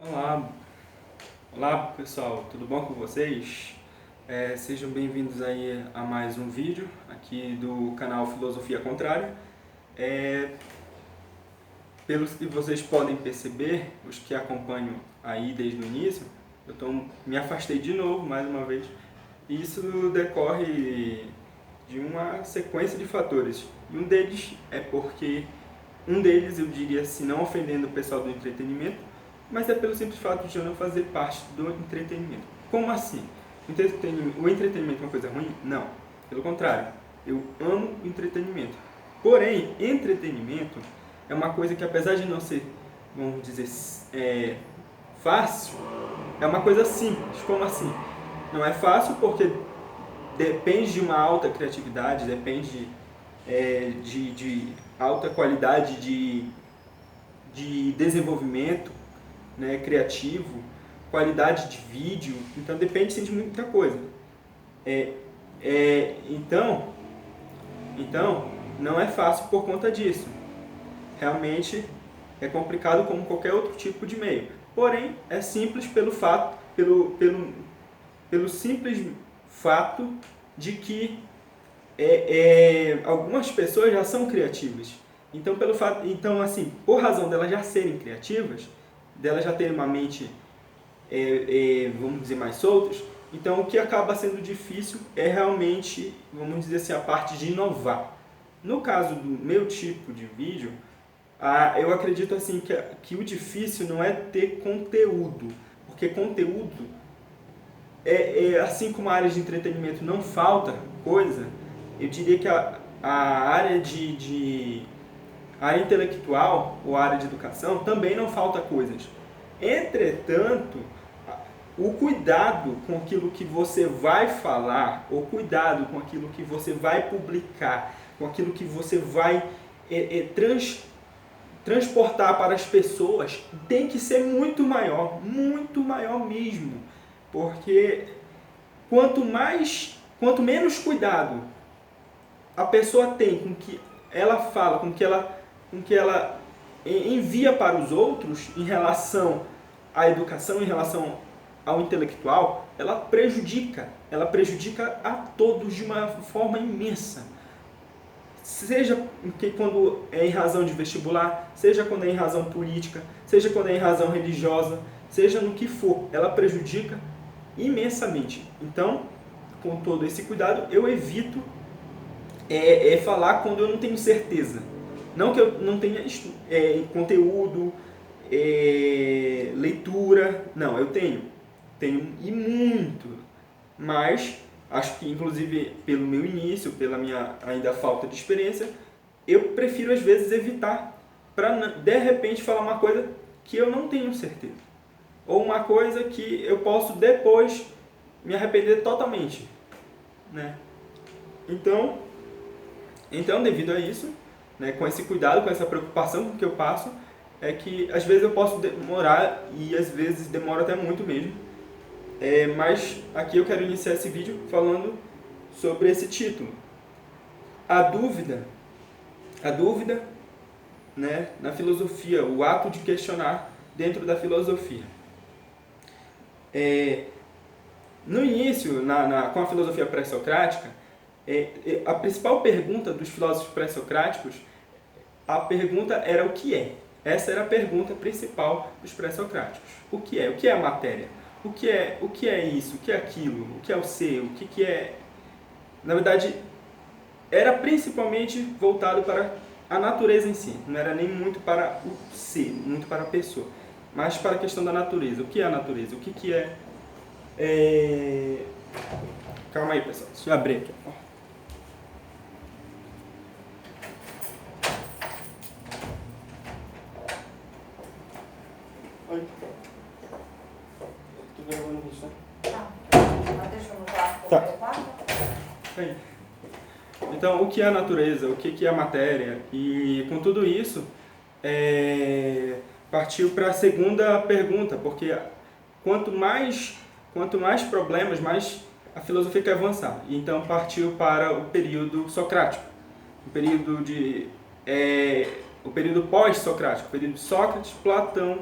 Olá, olá pessoal, tudo bom com vocês? Sejam bem-vindos aí a mais um vídeo aqui do canal Filosofia Contrária. Pelos que vocês podem perceber, os que acompanham aí desde o início, me afastei de novo, mais uma vez. E isso decorre de uma sequência de fatores. E um deles, eu diria assim, não ofendendo o pessoal do entretenimento, mas é pelo simples fato de eu não fazer parte do entretenimento. Como assim? O entretenimento é uma coisa ruim? Não. Pelo contrário, eu amo entretenimento. Porém, entretenimento é uma coisa que, apesar de não ser, vamos dizer, fácil, é uma coisa simples. Como assim? Não é fácil porque depende de uma alta criatividade, depende de alta qualidade de desenvolvimento, né, criativo, qualidade de vídeo, então depende sim, de muita coisa. Então, não é fácil por conta disso. Realmente é complicado como qualquer outro tipo de meio. Porém, é simples pelo simples fato de que algumas pessoas já são criativas. Então, assim, por razão delas já serem criativas, delas já terem uma mente, vamos dizer, mais soltas, então o que acaba sendo difícil é realmente, vamos dizer assim, a parte de inovar. No caso do meu tipo de vídeo, eu acredito assim que o difícil não é ter conteúdo, porque conteúdo assim como a área de entretenimento não falta coisa, eu diria que a área a área intelectual ou a área de educação também não falta coisas. Entretanto, o cuidado com aquilo que você vai falar, o cuidado com aquilo que você vai publicar, com aquilo que você vai transportar para as pessoas, tem que ser muito maior mesmo. Porque quanto menos cuidado a pessoa tem com o que ela fala, com o que ela envia para os outros em relação à educação, em relação ao intelectual, ela prejudica a todos de uma forma imensa. Seja quando é em razão de vestibular, seja quando é em razão política, seja quando é em razão religiosa, seja no que for, ela prejudica imensamente. Então, com todo esse cuidado, eu evito falar quando eu não tenho certeza. Não que eu não tenha conteúdo, leitura, não, eu tenho e muito, mas acho que inclusive pelo meu início, pela minha ainda falta de experiência, eu prefiro às vezes evitar para de repente falar uma coisa que eu não tenho certeza, ou uma coisa que eu posso depois me arrepender totalmente, né? Então devido a isso, né, com esse cuidado, com essa preocupação com que eu passo, é que às vezes eu posso demorar e às vezes demora até muito mesmo. Mas aqui eu quero iniciar esse vídeo falando sobre esse título. A dúvida, né, na filosofia, o ato de questionar dentro da filosofia. No início, com a filosofia pré-socrática, a principal pergunta dos filósofos pré-socráticos, a pergunta era o que é. Essa era a pergunta principal dos pré-socráticos. O que é? O que é a matéria? O que é isso? O que é aquilo? O que é o ser? O que é... Na verdade, era principalmente voltado para a natureza em si. Não era nem muito para o ser, muito para a pessoa, mas para a questão da natureza. O que é a natureza? O que é... Calma aí, pessoal. Deixa eu abrir aqui. Oi. Tô gravando isso, né? Tá. Deixa eu mudar o quarto. Então, o que é a natureza? O que é a matéria? E com tudo isso, partiu para a segunda pergunta, porque quanto mais problemas, mais a filosofia quer avançar. Então, partiu para o período socrático, o período pós-socrático, o período de Sócrates, Platão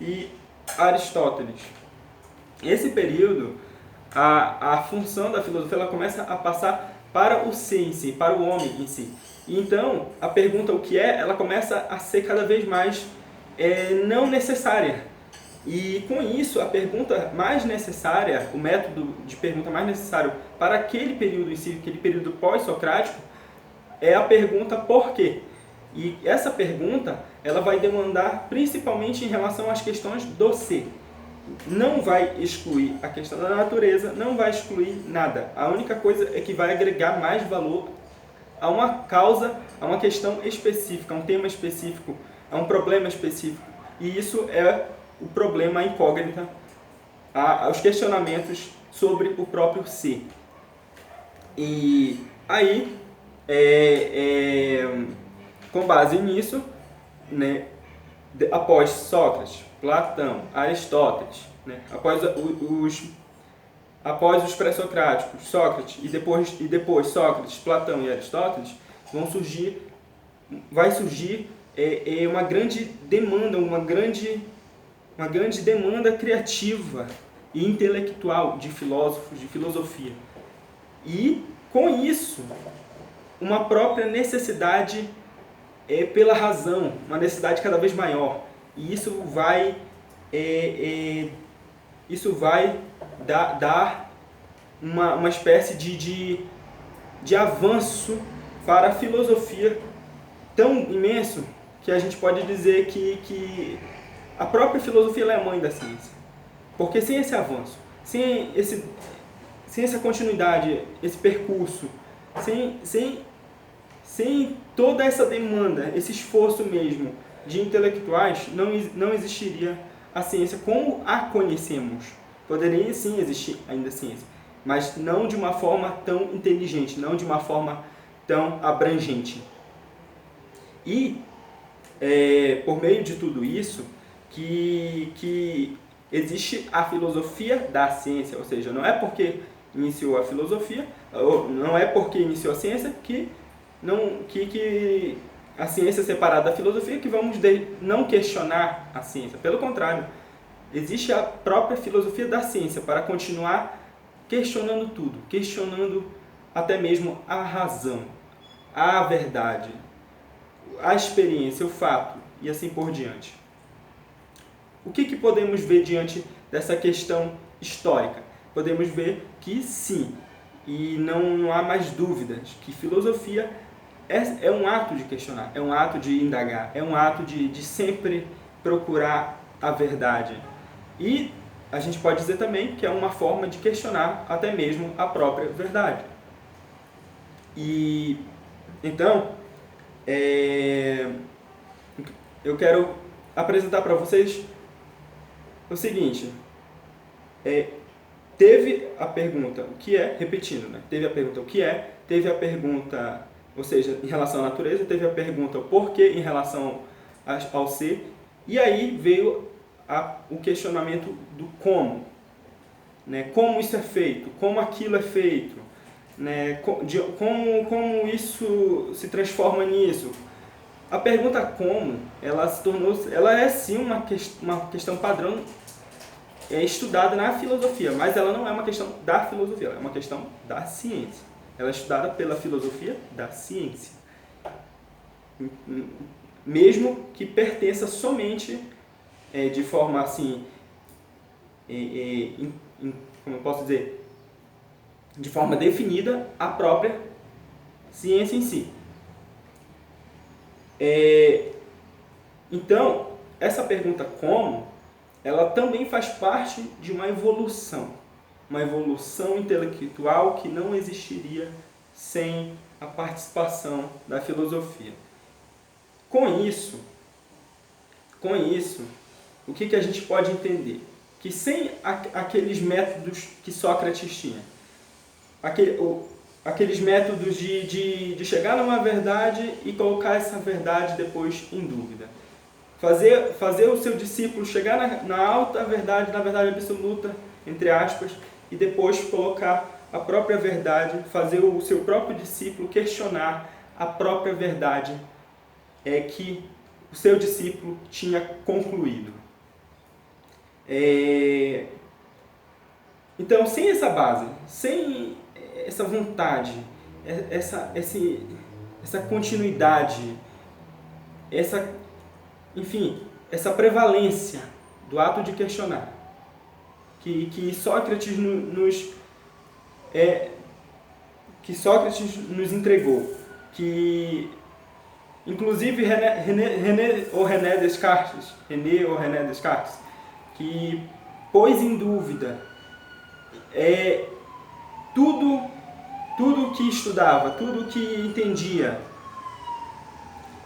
e Aristóteles. Esse período, a função da filosofia ela começa a passar para o ser em si, para o homem em si. E então, a pergunta o que é, ela começa a ser cada vez mais não necessária. E com isso, a pergunta mais necessária, o método de pergunta mais necessário para aquele período em si, aquele período pós-socrático, é a pergunta por quê. E essa pergunta, ela vai demandar principalmente em relação às questões do ser. Não vai excluir a questão da natureza, não vai excluir nada. A única coisa é que vai agregar mais valor a uma causa, a uma questão específica, a um tema específico, a um problema específico. E isso é o problema, a incógnita, os questionamentos sobre o próprio ser. E aí, com base nisso, né, após Sócrates, Platão, Aristóteles, né, após os pré-socráticos, Sócrates e depois Sócrates, Platão e Aristóteles, vai surgir uma grande demanda, uma grande demanda criativa e intelectual de filósofos, de filosofia. E, com isso, uma própria necessidade pela razão, uma necessidade cada vez maior. E isso vai dar uma espécie de avanço para a filosofia tão imenso que a gente pode dizer que a própria filosofia ela é a mãe da ciência. Porque sem esse avanço, sem essa continuidade, esse percurso, sem toda essa demanda, esse esforço mesmo de intelectuais, não existiria a ciência como a conhecemos. Poderia sim existir ainda ciência, mas não de uma forma tão inteligente, não de uma forma tão abrangente. E, por meio de tudo isso, que existe a filosofia da ciência, ou seja, não é porque iniciou a filosofia, ou não é porque iniciou a ciência que a ciência é separada da filosofia que vamos não questionar a ciência. Pelo contrário, existe a própria filosofia da ciência para continuar questionando tudo, questionando até mesmo a razão, a verdade, a experiência, o fato e assim por diante. O que podemos ver diante dessa questão histórica? Podemos ver que sim, e não há mais dúvidas, que filosofia é um ato de questionar, é um ato de indagar, é um ato de sempre procurar a verdade. E a gente pode dizer também que é uma forma de questionar até mesmo a própria verdade. E então, eu quero apresentar para vocês o seguinte, teve a pergunta o que é, repetindo, né? Teve a pergunta o que é, teve a pergunta, ou seja, em relação à natureza, teve a pergunta o porquê em relação ao ser, e aí veio o questionamento do como, né? Como isso é feito, como aquilo é feito, né? Como isso se transforma nisso. A pergunta como, ela é sim uma questão padrão estudada na filosofia, mas ela não é uma questão da filosofia, ela é uma questão da ciência. Ela é estudada pela filosofia da ciência. Mesmo que pertença somente de forma assim, como eu posso dizer, de forma definida à própria ciência em si. Então, essa pergunta como, ela também faz parte de uma evolução intelectual que não existiria sem a participação da filosofia. Com isso, o que a gente pode entender? Que sem aqueles métodos que Sócrates tinha, aqueles métodos de chegar numa verdade e colocar essa verdade depois em dúvida. Fazer o seu discípulo chegar na alta verdade, na verdade absoluta, entre aspas, e depois colocar a própria verdade, fazer o seu próprio discípulo questionar a própria verdade que o seu discípulo tinha concluído. Então, sem essa base, sem essa vontade, essa continuidade, enfim, essa prevalência do ato de questionar, que Sócrates nos entregou, que inclusive René Descartes, que pôs em dúvida tudo que estudava, tudo que entendia.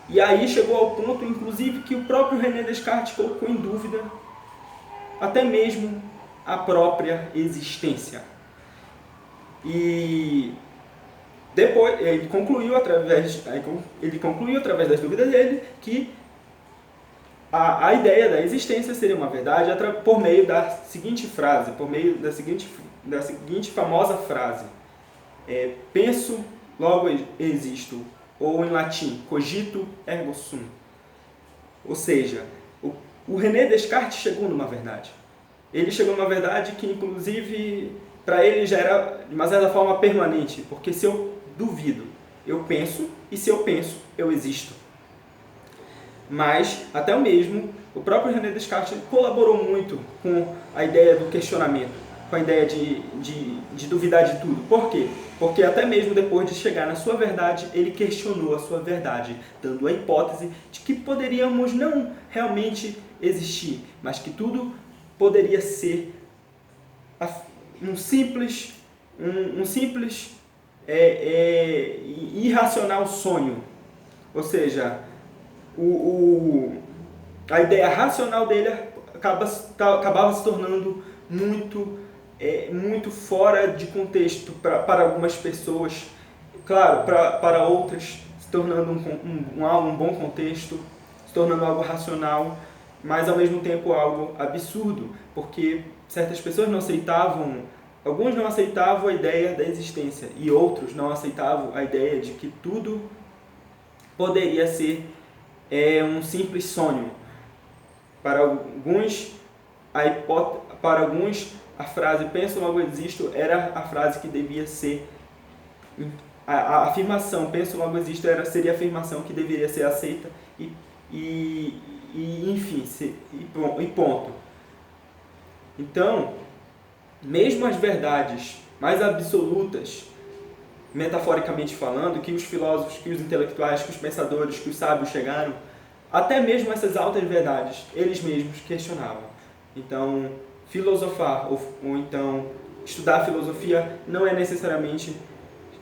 E aí chegou ao ponto, inclusive, que o próprio René Descartes colocou em dúvida até mesmo a própria existência. E depois ele concluiu através das dúvidas dele que a ideia da existência seria uma verdade por meio da seguinte frase, por meio da seguinte famosa frase: penso, logo existo, ou em latim, cogito ergo sum. Ou seja, o René Descartes chegou numa verdade. Ele chegou numa verdade que, inclusive, para ele já era, de uma certa forma, permanente, porque se eu duvido, eu penso, e se eu penso, eu existo. Mas, até o próprio René Descartes colaborou muito com a ideia do questionamento, com a ideia de duvidar de tudo. Por quê? Porque até mesmo depois de chegar na sua verdade, ele questionou a sua verdade, dando a hipótese de que poderíamos não realmente existir, mas que tudo poderia ser um simples irracional sonho. Ou seja, a ideia racional dele acabava se tornando muito fora de contexto para algumas pessoas, claro, para outras se tornando um bom contexto, se tornando algo racional, mas ao mesmo tempo algo absurdo, porque certas pessoas alguns não aceitavam a ideia da existência e outros não aceitavam a ideia de que tudo poderia ser um simples sonho. Para alguns, a frase penso, logo existo era a frase que devia ser, a afirmação penso, logo existo seria a afirmação que deveria ser aceita enfim, e ponto. Então, mesmo as verdades mais absolutas, metaforicamente falando, que os filósofos, que os intelectuais, que os pensadores, que os sábios chegaram, até mesmo essas altas verdades, eles mesmos questionavam. Então, filosofar ou então estudar filosofia não é necessariamente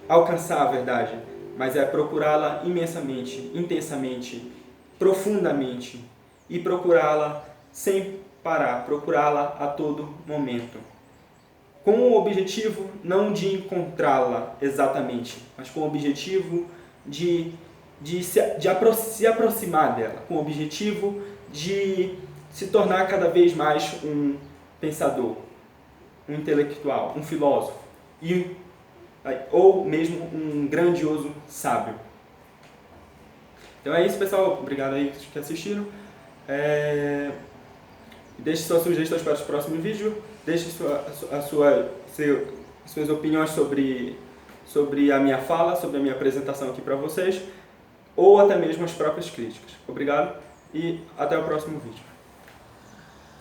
alcançar a verdade, mas é procurá-la imensamente, intensamente, profundamente e procurá-la sem parar, procurá-la a todo momento. Com o objetivo não de encontrá-la exatamente, mas com o objetivo de se aproximar dela, com o objetivo de se tornar cada vez mais um pensador, um intelectual, um filósofo, ou mesmo um grandioso sábio. Então é isso, pessoal. Obrigado aí que assistiram. Deixe suas sugestões para os próximos vídeos. Deixe suas opiniões sobre a minha fala, sobre a minha apresentação aqui para vocês, ou até mesmo as próprias críticas. Obrigado e até o próximo vídeo.